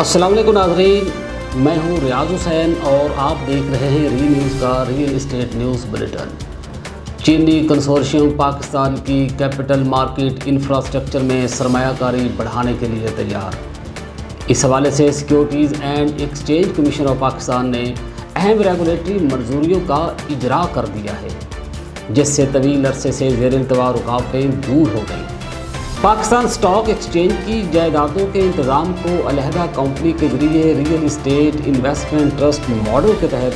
अस्सलाम वालेकुम नाज़रीन, मैं हूं रियाज हुसैन और आप देख रहे हैं री न्यूज़ का रियल इस्टेट न्यूज़ बुलेटिन। चीनी कंसोर्शियम पाकिस्तान की कैपिटल मार्केट इंफ्रास्ट्रक्चर में सरमायाकारी बढ़ाने के लिए तैयार। इस हवाले से securities and exchange commission of Pakistan ने अहम रेगुलेटरी मंजूरियों का इजरा कर दिया है, जिससे तवील अरसे से ज़ेर इल्तवा रुकावटें दूर हो गई। पाकिस्तान स्टॉक एक्सचेंज की जायदादों के इंतज़ाम को अलहदा कंपनी के ज़रिए real estate investment trust model के तहत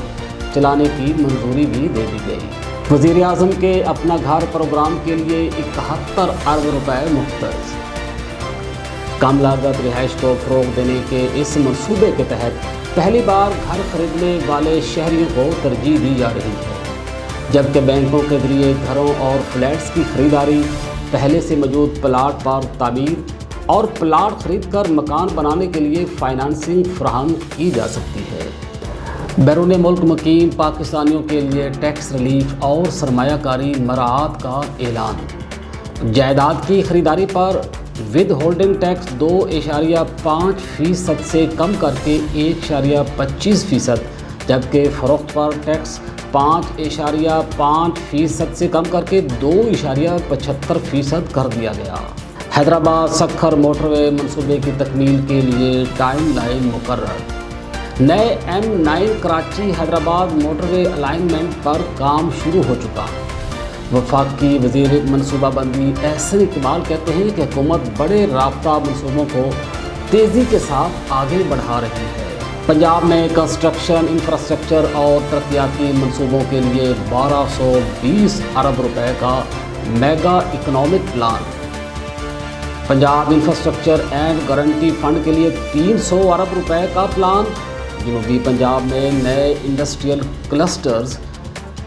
चलाने की मंजूरी भी दे दी गई। वज़ीर आज़म के अपना घर प्रोग्राम के लिए 71 अरब रुपए मुख्तस। कम लागत रिहाइश को फ़रोग़ देने के इस मंसूबे के तहत पहली बार घर खरीदने वाले शहरियों को तरजीह दी जा रही है, जबकि बैंकों के ज़रिए घरों और फ्लैट्स की खरीदारी पहले से मौजूद प्लाट पर तामीर और प्लाट खरीद कर मकान बनाने के लिए फ़ाइनेंसिंग फराहम की जा सकती है। बैरून मुल्क मुकीम पाकिस्तानियों के लिए टैक्स रिलीफ और सरमायाकारी मराआत का ऐलान। जायदाद की खरीदारी पर विद होल्डिंग टैक्स 2.5% से कम करके 1.25%, जबकि फ़रोख्त पर टैक्स 5.5% से कम करके 2.75% कर दिया गया। हैदराबाद सक्खर मोटरवे मंसूबे की तकमील के लिए टाइम लाइन मुकर्रर। नए M9 Karachi Hyderabad motorway alignment पर काम शुरू हो चुका। वफाकी वज़ीर मनसूबाबंदी एहसन इकबाल कहते हैं कि हुकूमत बड़े राब्ता मंसूबों को तेज़ी के साथ आगे बढ़ा रही है। पंजाब में कंस्ट्रक्शन इंफ्रास्ट्रक्चर और तरक्याती मंसूबों के लिए 1220 अरब रुपए का mega economic plan. Punjab infrastructure and guarantee fund के लिए 300 अरब रुपए का प्लान। जनूबी पंजाब में नए industrial clusters,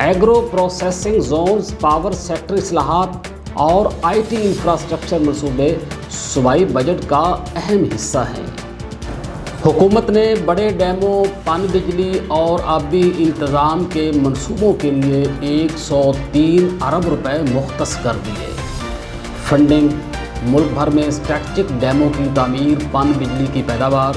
agro processing zones, power sector इस्लाहात और IT इंफ्रास्ट्रक्चर मंसूबे सूबाई बजट का अहम हिस्सा हैं। हुकूमत ने बड़े डैमों, पन बिजली और आबी इंतज़ाम के मंसूबों के लिए 103 अरब रुपए मुख्तस कर दिए। फंडिंग मुल्क भर में स्ट्रैटेजिक डैमों की तामीर, पन बिजली की पैदावार,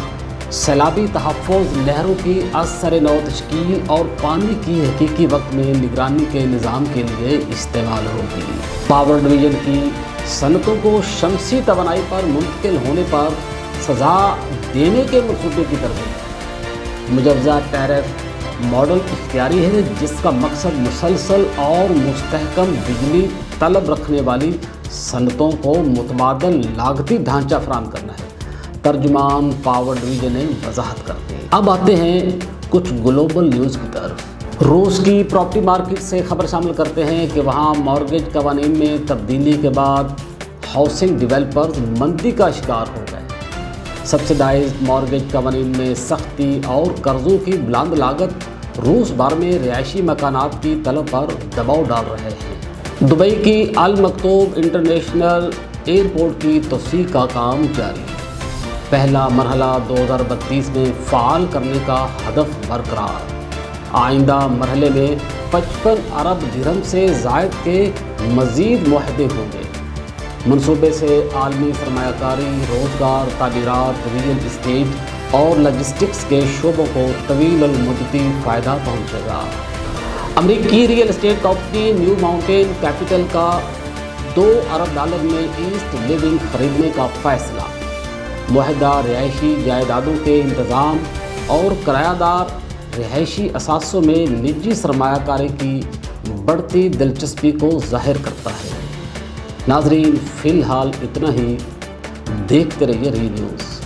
सैलाबी तहफ़्फ़ुज़, नहरों की असर नौ तश्कील और पानी की हकीकी वक्त में निगरानी के निज़ाम के लिए इस्तेमाल होगी। पावर डिवीज़न की सनतों को शमसी तवानाई पर मुंतकिल होने पर सज़ा देने के मंसूबे की तरफ मुजवज़ा टैरिफ मॉडल इख्तियारी है, जिसका मकसद मुसलसल और मुस्तहकम बिजली तलब रखने वाली सनतों को मुतबादल लागती ढांचा फराहम करना है। तर्जुमान पावर डिवीज़न ने वजाहत करते हैं। अब आते हैं कुछ ग्लोबल न्यूज़ की तरफ। रूस की प्रॉपर्टी मार्केट से खबर शामिल करते हैं कि वहाँ मॉर्गेज कवानीन में तब्दीली के बाद हाउसिंग डिवेलपर्स मंदी का शिकार हो गए। सब्सिडाइज्ड मॉर्गेज कवानीन में सख्ती और कर्ज़ों की बुलंद लागत रूस भर में रिहायशी मकानात की तलब पर दबाव डाल रहे हैं। दुबई की अल मकतूब इंटरनेशनल एयरपोर्ट की तोसी का काम जारी। पहला मरहला 2032 में फ़ाल करने का हदफ बरकरार। आइंदा मरहले में 55 अरब दिरहम से ज़ायद के मज़ीद मुआहदे होंगे। मंसूबे से आलमी सरमायाकारी, रोज़गार, तामीरात, रियल इस्टेट और लॉजिस्टिक्स के शोबों को तवील मुद्दती फ़ायदा पहुँचेगा। अमरीकी real estate company new mountain capital का $2 अरब में ईस्ट लिविंग खरीदने का फ़ैसला। मुआहदा रिहायशी जायदादों के इंतज़ाम और किरायादार रिहायशी असासों में निजी सरमायाकारी की बढ़ती दिलचस्पी को ज़ाहिर करता है। नाज़रीन, फ़िलहाल इतना ही। देखते रहिए री न्यूज़।